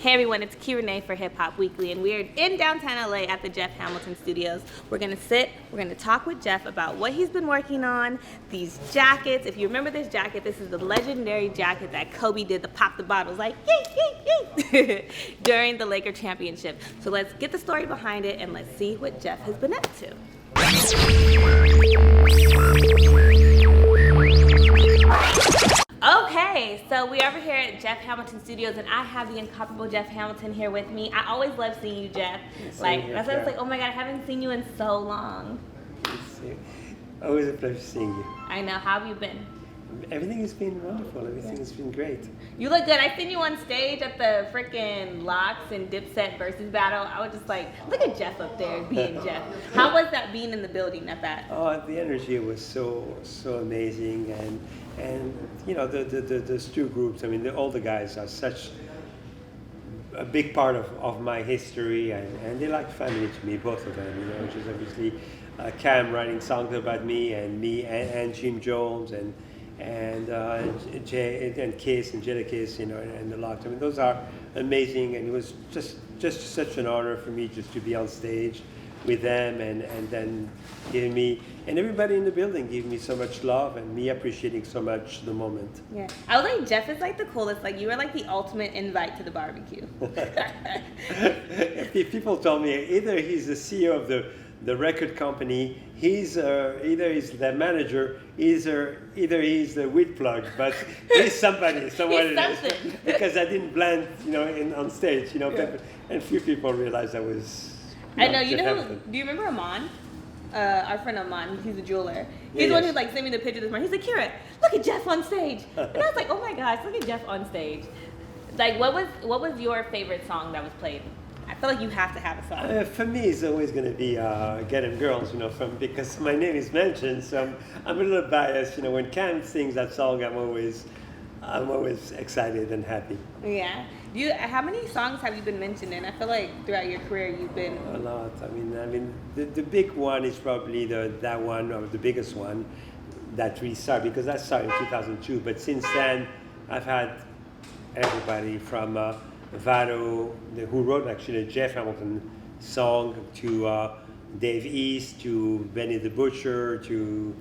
Hey everyone, it's Kei Renee for Hip Hop Weekly, and we're in downtown LA at the Jeff Hamilton Studios. We're gonna talk with Jeff about what he's been working on, these jackets. If you remember this jacket, this is the legendary jacket that Kobe did the pop the bottles like yee during the Laker championship. So let's get the story behind it and let's see what Jeff has been up to. Okay, so we're over here at Jeff Hamilton Studios, and I have the incomparable Jeff Hamilton here with me. I always love seeing you, Jeff. That's why it's like, oh my God, I haven't seen you in so long. Always a pleasure seeing you. I know. How have you been? Everything has been wonderful. Everything has been great. You look good. I seen you on stage at the freaking Locks and Dipset Verzuz battle. I was just like, look at Jeff up there being Jeff. How was that being in the building at that? Oh, the energy was so amazing, and you know those two groups. I mean, all the guys are such a big part of my history, and they're like family to me, both of them. You know, which is obviously Cam writing songs about me and Jim Jones and Jay and Kiss and Jada Kiss, you know, and the Locks. I mean, those are amazing, and it was just such an honor for me just to be on stage with them, and then giving me, and everybody in the building gave me so much love, and me appreciating so much the moment. Yeah, I was like, Jeff is like the coolest. Like, you were like the ultimate invite to the barbecue. If people told me either he's the CEO of the record company, either he's the manager, either he's the weed plug, but he's someone it is, because I didn't blend, you know, on stage, you know, yeah. And few people realized I was. I know, you know, do you remember Amon? Our friend Amon, he's a jeweler. He's the one who like sent me the picture this morning. He's like, Kira, look at Jeff on stage. And I was like, oh my gosh, look at Jeff on stage. Like, what was your favorite song that was played? I feel like you have to have a song. For me, it's always going to be Get 'Em Girls, you know, because my name is mentioned, so I'm a little biased. You know, when Cam sings that song, I'm always excited and happy. Yeah. How many songs have you been mentioned in? I feel like throughout your career you've been a lot. I mean, the big one is probably that one, or the biggest one that really started, because that started in 2002. But since then, I've had everybody from Vado, who wrote actually a Jeff Hamilton song, to Dave East, to Benny the Butcher, to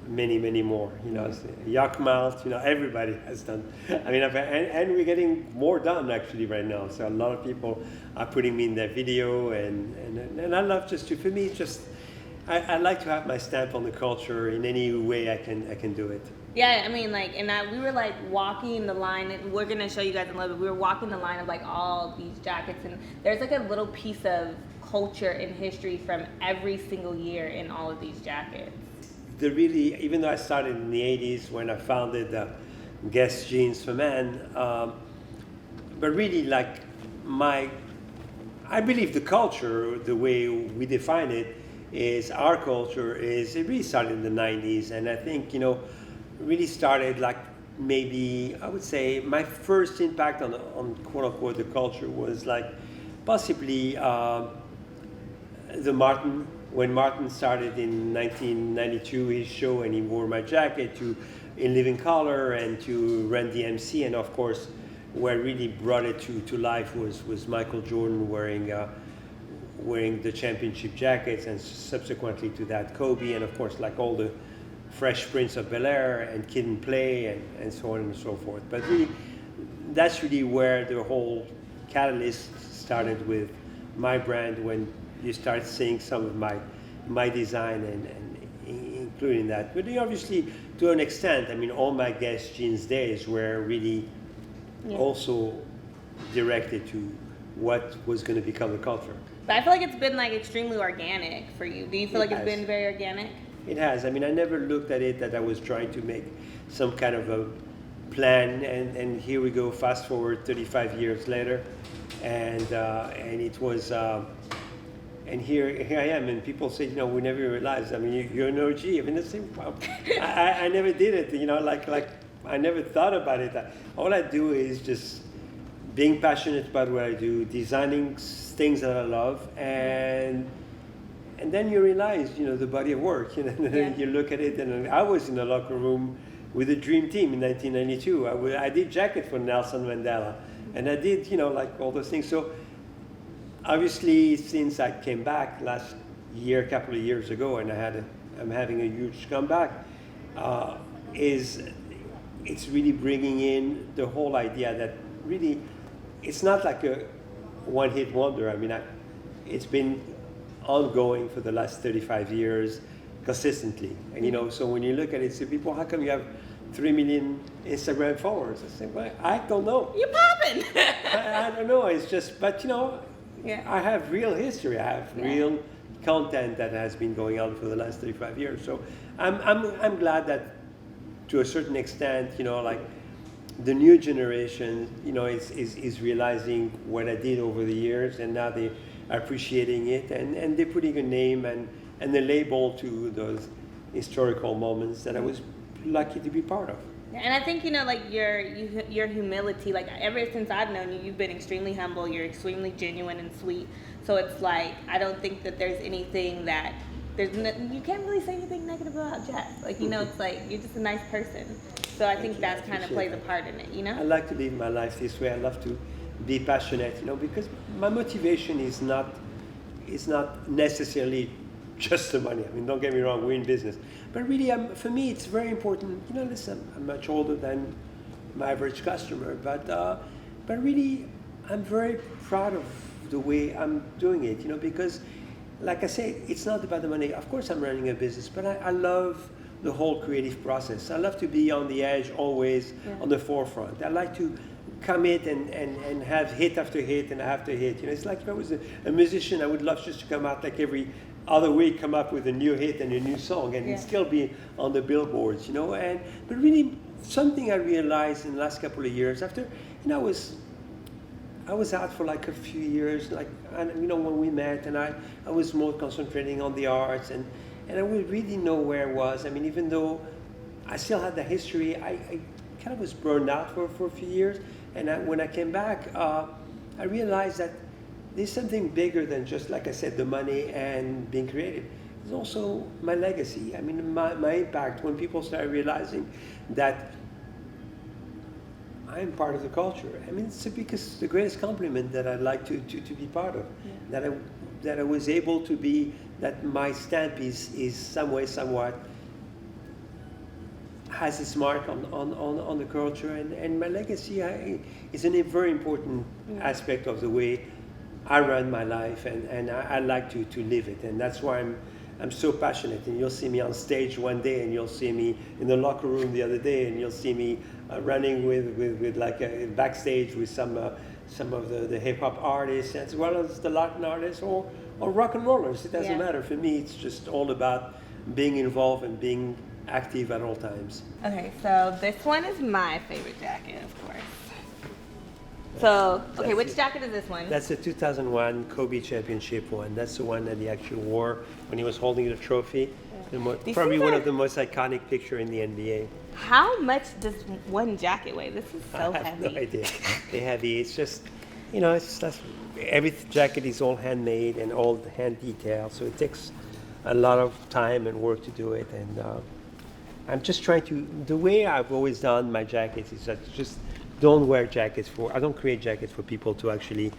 many more, you know, Yakmalt, you know, everybody has done. I mean, and we're getting more done actually right now. So a lot of people are putting me in their video, and I love for me, I like to have my stamp on the culture in any way I can do it. Yeah, I mean, like, we were like walking the line, and we're gonna show you guys in a little bit. We were walking the line of like all these jackets, and there's like a little piece of culture and history from every single year in all of these jackets. Even though I started in the 80s when I founded Guess Jeans for Men, but really, like, I believe the culture, the way we define it, is our culture it really started in the 90s, and I think, you know, really started like maybe, I would say, my first impact on quote unquote the culture was like possibly when Martin started in 1992 his show, and he wore my jacket, to In Living Color, and to Run DMC, and of course where really brought it to life was Michael Jordan wearing the championship jackets, and subsequently to that Kobe, and of course like all the Fresh Prince of Bel-Air and Kid and Play and so on and so forth. But really, that's really where the whole catalyst started with my brand, when you start seeing some of my design and including that. But obviously, to an extent, I mean, all my Guess Jeans days were really also directed to what was going to become the culture. But I feel like it's been like extremely organic for you. Do you feel like it's been very organic? It has. I mean, I never looked at it that I was trying to make some kind of a plan, and here we go, fast forward 35 years later, and it was, and here I am, and people say, you know, we never realized. I mean, you're an OG. I mean, the same problem. I never did it, you know, like I never thought about it. All I do is just being passionate about what I do, designing things that I love, and then you realize, you know, the body of work. You know, you look at it, and I was in the locker room with the Dream Team in 1992. I did jacket for Nelson Mandela, And I did, like all those things. So obviously, since I came back last year, a couple of years ago, and I'm having a huge comeback, it's really bringing in the whole idea that really, it's not like a one-hit wonder. I mean, it's been ongoing for the last 35 years consistently. And so when you look at it, say, people, how come you have 3 million Instagram followers? I say, well, I don't know. You're popping. I don't know. It's just, but Yeah. I have real history. I have real content that has been going on for the last 35 years. So I'm glad that to a certain extent, like the new generation, is realizing what I did over the years, and now they are appreciating it, and they're putting a name and a label to those historical moments that I was lucky to be part of. And I think, like your humility, like ever since I've known you, you've been extremely humble. You're extremely genuine and sweet. So it's like, I don't think that there's anything that, you can't really say anything negative about Jeff. Like, it's like, you're just a nice person. So I think that's kind of plays a part in it, I like to live my life this way. I love to be passionate, because my motivation is not necessarily just the money. I mean, don't get me wrong, we're in business. But really, for me, it's very important. Listen, I'm much older than my average customer, but really, I'm very proud of the way I'm doing it, because, like I say, it's not about the money. Of course, I'm running a business, but I love the whole creative process. I love to be on the edge, always on the forefront. I like to commit and have hit after hit and after hit. It's like if I was a musician, I would love just to come out like every other week, come up with a new hit and a new song, and still be on the billboards, but really something I realized in the last couple of years after, I was out for like a few years, like, when we met, and I was more concentrating on the arts, and I would really know where I was. I mean, even though I still had the history, I kind of was burned out for a few years, and when I came back, I realized that there's something bigger than just, like I said, the money and being creative. It's also my legacy. I mean, my impact, when people start realizing that I'm part of the culture. I mean, it's because the greatest compliment that I'd like to be part of, that I was able to be, that my stamp is some way, somewhat, has its mark on the culture, and my legacy is a very important aspect of the way I run my life, and I like to live it, and that's why I'm so passionate. And you'll see me on stage one day, and you'll see me in the locker room the other day, and you'll see me running with like backstage with some of the hip hop artists, as well as the Latin artists or rock and rollers. It doesn't matter. For me, it's just all about being involved and being active at all times. Okay, so this one is my favorite jacket, of course. So, okay, which jacket is this one? That's the 2001 Kobe Championship one. That's the one that he actually wore when he was holding the trophy. Probably one of the most iconic picture in the NBA. How much does one jacket weigh? This is so heavy. I have no idea. They're heavy. It's just, every jacket is all handmade and all hand detailed, so it takes a lot of time and work to do it. And I'm just trying the way I've always done my jackets is that just don't wear jackets I don't create jackets for people to actually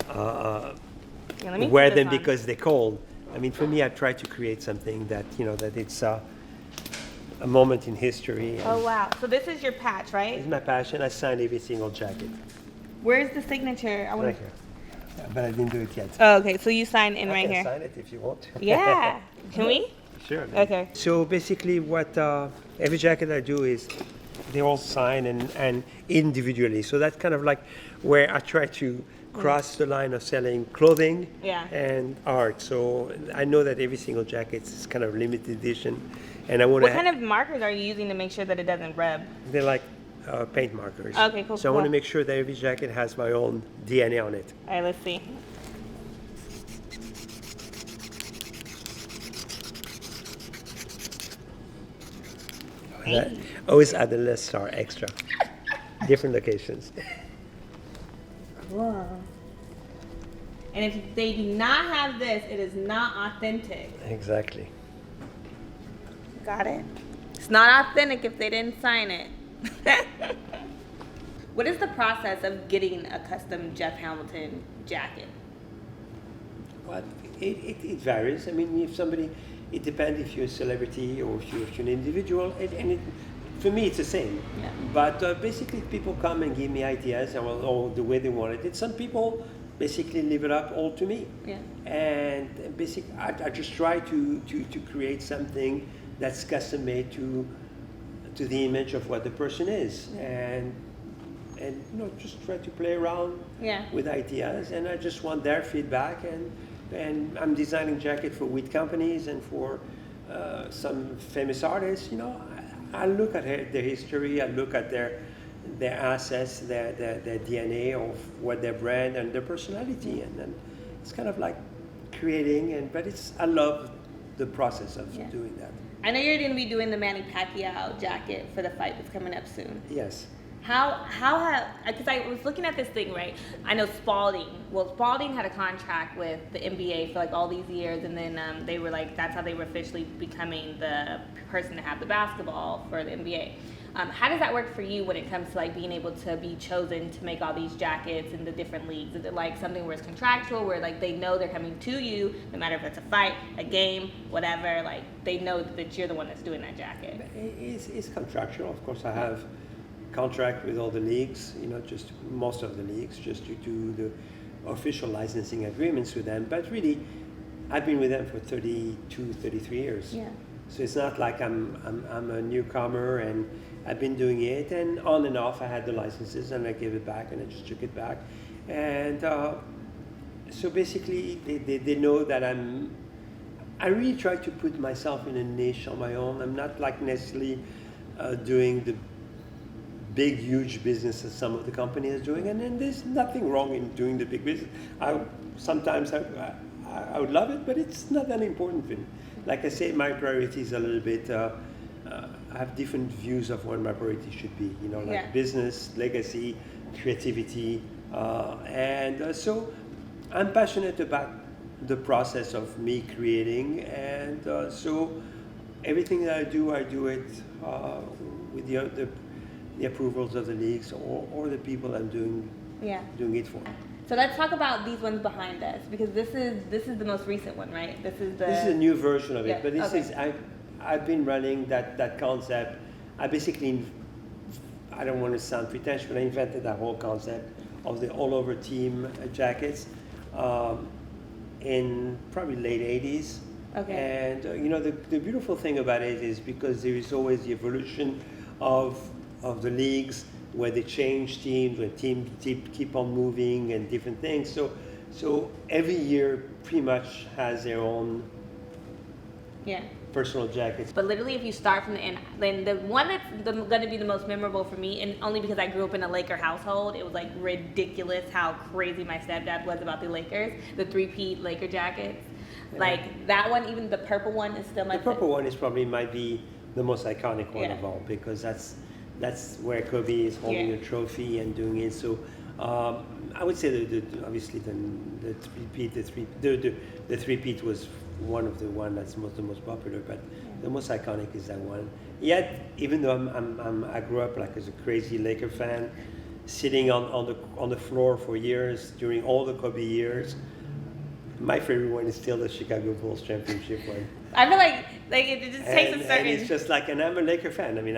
wear them because they're cold. I mean, for me, I try to create something that, that it's a moment in history. Oh, wow. So this is your patch, right? It's my passion. I signed every single jacket. Where's the signature? Right here. Yeah, but I didn't do it yet. Oh, okay. So you sign in right here. I can sign it if you want to. Yeah. Can we? Sure. Okay. So basically what every jacket I do is they all sign and individually. So that's kind of like where I try to cross the line of selling clothing and art. So I know that every single jacket is kind of limited edition, and I want to. What kind of markers are you using to make sure that it doesn't rub? They're like paint markers. Okay, cool. So I want to make sure that every jacket has my own DNA on it. All right, let's see. Always add a little star extra. Different locations. Cool. And if they do not have this, it is not authentic. Exactly. Got it? It's not authentic if they didn't sign it. What is the process of getting a custom Jeff Hamilton jacket? Well, it varies. I mean, if somebody, it depends if you're a celebrity or if you're an individual, for me, it's the same. Yeah. But basically, people come and give me ideas or the way they want it. And some people basically leave it up all to me. Yeah. And basically, I just try to create something that's custom made to the image of what the person is. And just try to play around with ideas. And I just want their feedback. And I'm designing jackets for wheat companies and for some famous artists. I look at their history, I look at their assets, their DNA of what their brand and their personality, and then it's kind of like creating. But I love the process of doing that. I know you're going to be doing the Manny Pacquiao jacket for the fight that's coming up soon. Yes. Because I was looking at this thing, right? I know Spalding had a contract with the NBA for like all these years, and then they were like, that's how they were officially becoming the person to have the basketball for the NBA. How does that work for you when it comes to like being able to be chosen to make all these jackets in the different leagues? Is it like something where it's contractual, where like they know they're coming to you, no matter if it's a fight, a game, whatever, like they know that you're the one that's doing that jacket? It's contractual. Of course, I have contract with all the leagues, just most of the leagues, just to do the official licensing agreements with them. But really, I've been with them for 32, 33 years. Yeah. So it's not like I'm a newcomer, and I've been doing it, and on and off I had the licenses, and I gave it back, and I just took it back. And so basically, they know that I really try to put myself in a niche on my own. I'm not like necessarily doing the big, huge business that some of the companies are doing, and then there's nothing wrong in doing the big business. Sometimes I would love it, but it's not that important thing. Like I say, my priorities a little bit. I have different views of what my priorities should be. Business, legacy, creativity, and so I'm passionate about the process of me creating, and so everything that I do it with the approvals of the leagues or the people I'm doing it for. So let's talk about these ones behind us, because this is the most recent one, right? This is a new version of it, but this is I've been running that concept. I basically, I don't want to sound pretentious, but I invented that whole concept of the all over team jackets in probably late 80s. Okay. And the beautiful thing about it is because there is always the evolution of the leagues, where they change teams, when teams keep on moving and different things. So every year pretty much has their own personal jackets. But literally, if you start from the end, then the one that's going to be the most memorable for me, and only because I grew up in a Laker household, it was like ridiculous how crazy my stepdad was about the Lakers, the three-peat Laker jackets. Like that one, even the purple one is still my favorite. The purple one might be the most iconic one of all, because that's where Kobe is holding a trophy and doing it. So I would say obviously the three-peat was one of the one that's the most popular, but the most iconic is that one. Yet, even though I grew up like as a crazy Laker fan, sitting on the floor for years during all the Kobe years, my favorite one is still the Chicago Bulls championship one. I feel like it just takes a certain. And it's just like, and I'm a Laker fan. I mean,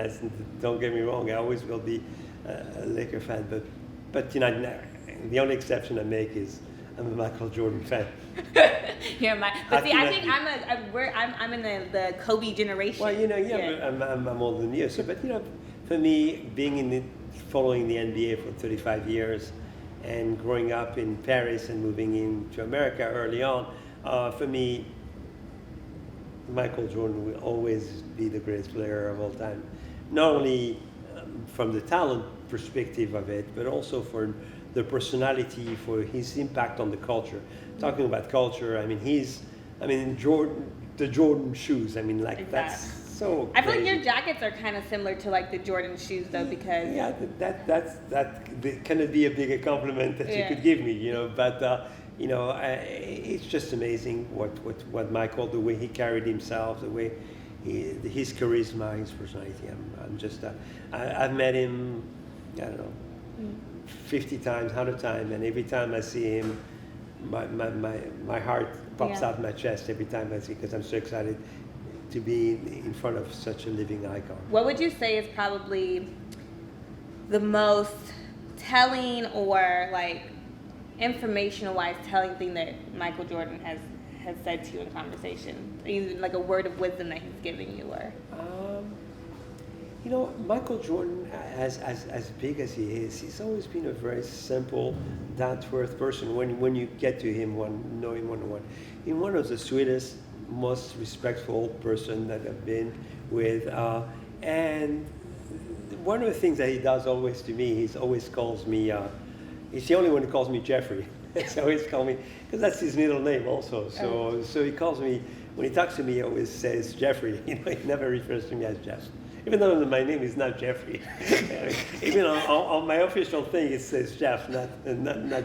don't get me wrong, I always will be a Laker fan, but the only exception I make is I'm a Michael Jordan fan. But see, I think I'm in the Kobe generation. Well, I'm older than you. So, but for me, following the NBA for 35 years, and growing up in Paris and moving into America early on, for me, Michael Jordan will always be the greatest player of all time. Not only from the talent perspective of it, but also for the personality, for his impact on the culture. Talking about culture, the Jordan shoes, that's so I feel like crazy. your jackets are kind of similar to like the Jordan shoes though, because that can be a bigger compliment that you could give me, but it's just amazing what Michael, the way he carried himself, the way his charisma, his personality. I've met him, I don't know, 50 times, 100 times, and every time I see him, my heart pops out my chest every time I see, because I'm so excited to be in front of such a living icon. What would you say is probably the most telling or like informational-wise telling thing that Michael Jordan has said to you in conversation? Either like a word of wisdom that he's giving you, or you know, Michael Jordan, as big as he is, he's always been a very simple, down-to-earth person. When you get to him, know him one-on-one, he's one of the sweetest, most respectful person that I've been with. And one of the things that he does always to me, he always calls me, he's the only one who calls me Jeffrey. He always calls me, because that's his middle name also. So he calls me, when he talks to me, he always says Jeffrey. You know, he never refers to me as Jeff. Even though my name is not Jeffrey. Even on my official thing, it says Jeff, not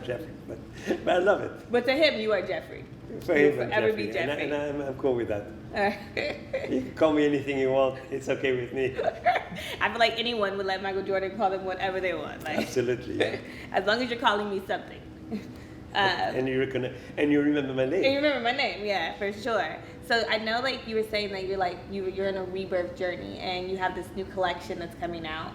Jeffrey. But I love it. But to him, you are Jeffrey. For him, You'll forever be Jeffrey. And I'm cool with that. You can call me anything you want. It's okay with me. I feel like anyone would let Michael Jordan call them whatever they want. Like, absolutely. Yeah. As long as you're calling me something. And you remember my name. And you remember my name, yeah, for sure. So I know, like you were saying that you're in a rebirth journey, and you have this new collection that's coming out.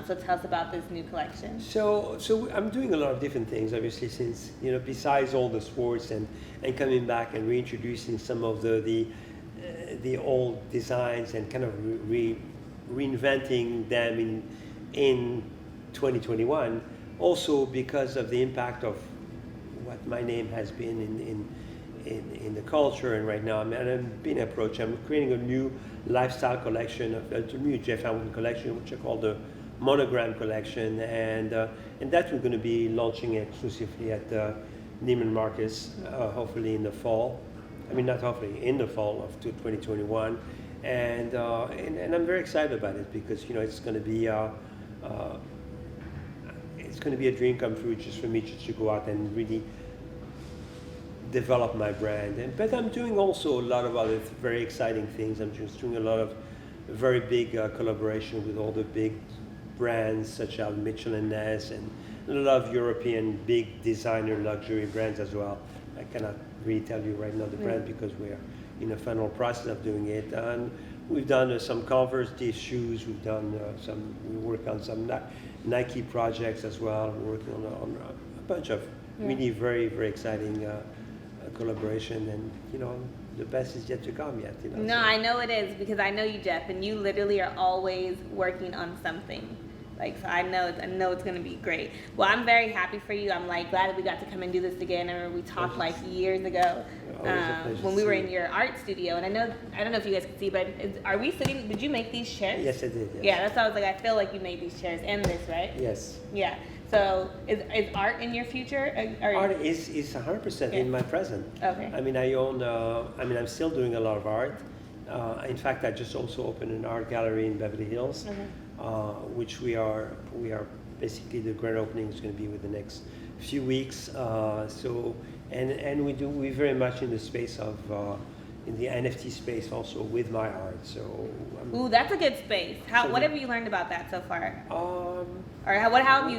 So tell us about this new collection. So I'm doing a lot of different things, obviously, since, you know, besides all the sports and coming back and reintroducing some of the old designs and kind of reinventing them in 2021. Also because of the impact of what my name has been in the culture, and right now I'm being approached. I'm creating a new lifestyle collection, a new Jeff Hamilton collection, which I call the Monogram collection, and that we're going to be launching exclusively at Neiman Marcus, hopefully in the fall. I mean, not hopefully, in the fall of 2021, and I'm very excited about it, because, you know, it's going to be a dream come true just for me just to go out and really develop my brand. But I'm doing also a lot of other very exciting things. I'm just doing a lot of very big collaboration with all the big brands such as Mitchell & Ness, and a lot of European big designer luxury brands as well. I cannot really tell you right now the brand, because we're in a final process of doing it. And we've done some Converse shoes. We've done we work on some Nike projects as well. We're working on a bunch of really very, very exciting collaboration, and, you know, the best is yet to come yet. You know, no, I know it is, because I know you, Jeff, and you literally are always working on something. Like, so I know it's gonna be great. Well, I'm very happy for you. I'm like glad that we got to come and do this again. I remember we talked like years ago when we were in your art studio, and I don't know if you guys can see, but are we sitting? Did you make these chairs? Yes, I did. Yes. Yeah, that's why I was like, I feel like you made these chairs and this, right? Yes. Yeah. So is art in your future? Art is 100% in my present. Okay. I mean, I'm still doing a lot of art. In fact, I just also opened an art gallery in Beverly Hills, which we are basically, the grand opening is going to be within the next few weeks. We're very much in the space of in the NFT space also with my art. So ooh, that's a good space. What have you learned about that so far? Or how have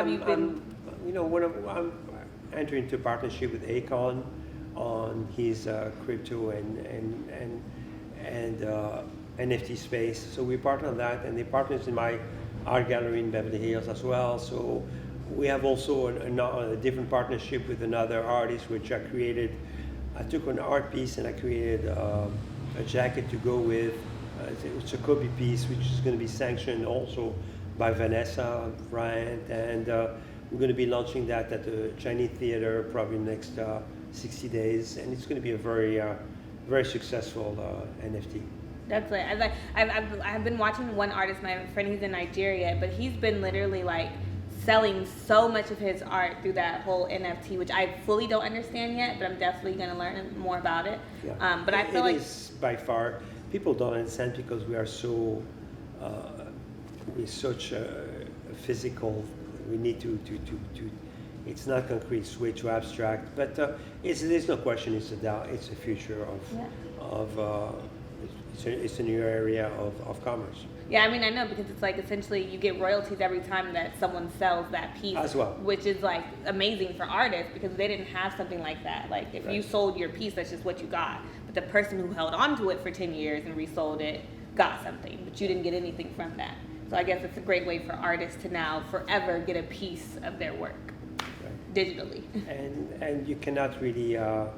you been? You know, I'm entering into partnership with Akon on his crypto and NFT space. So we partner on that, and they partners in my art gallery in Beverly Hills as well. So we have also a different partnership with another artist, which I took an art piece and I created a jacket to go with. It's a Kobe piece, which is going to be sanctioned also by Vanessa, Bryant, and we're going to be launching that at the Chinese Theater probably in the next 60 days, and it's going to be a very, very successful NFT. That's like I've been watching one artist, my friend, he's in Nigeria, but he's been literally like selling so much of his art through that whole NFT, which I fully don't understand yet, but I'm definitely going to learn more about it. Yeah. But I feel like it is by far, people don't understand, because we are so we're such a physical. We need to it's not concrete, it's way too abstract, but there's no question it's a future of it's a new area of commerce. Yeah, I mean, I know, because it's like essentially you get royalties every time that someone sells that piece as well, which is like amazing for artists because they didn't have something like that. Like if you sold your piece, that's just what you got. But the person who held on to it for 10 years and resold it got something, but you didn't get anything from that. So I guess it's a great way for artists to now forever get a piece of their work digitally. And you cannot really, and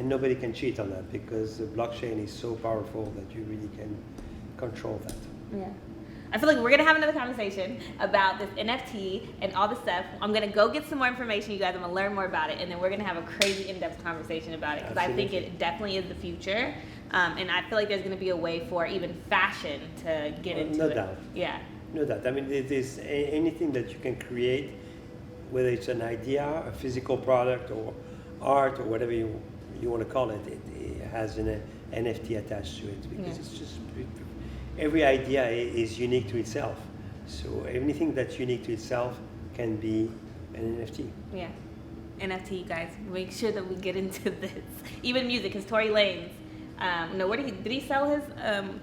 nobody can cheat on that because the blockchain is so powerful that you really can control that. Yeah. I feel like we're gonna have another conversation about this NFT and all this stuff. I'm gonna go get some more information, you guys. I'm gonna learn more about it, and then we're gonna have a crazy in-depth conversation about it because I think it definitely is the future. And I feel like there's gonna be a way for even fashion to get into it. No doubt. Yeah. No doubt. I mean, it is anything that you can create, whether it's an idea, a physical product, or art, or whatever you want to call it. It has an NFT attached to it because it's just. Every idea is unique to itself. So anything that's unique to itself can be an NFT. Yeah. NFT, you guys. Make sure that we get into this. Even music, because Tory Lanez, where did he sell his?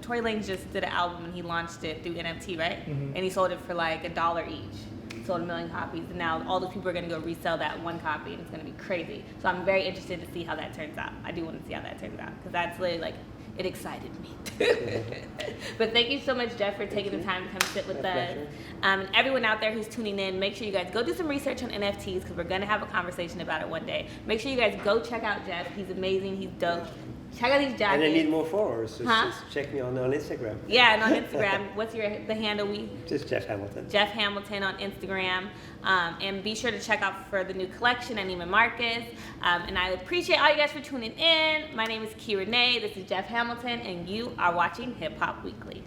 Tory Lanez just did an album and he launched it through NFT, right? Mm-hmm. And he sold it for like $1 each. Sold 1 million copies, and now all those people are going to go resell that one copy, and it's going to be crazy. So I'm very interested to see how that turns out. I do want to see how that turns out, because that's literally like, it excited me. But thank you so much, Jeff, for taking the time to come sit with us. And everyone out there who's tuning in, make sure you guys go do some research on NFTs because we're going to have a conversation about it one day. Make sure you guys go check out Jeff. He's amazing. He's dope. Check out these jackets. And I need more followers, so just check me on Instagram. Yeah, and on Instagram. What's the handle? Just Jeff Hamilton. Jeff Hamilton on Instagram. And be sure to check out for the new collection, Neiman Marcus. And I appreciate all you guys for tuning in. My name is Kei Renee. This is Jeff Hamilton, and you are watching Hip Hop Weekly.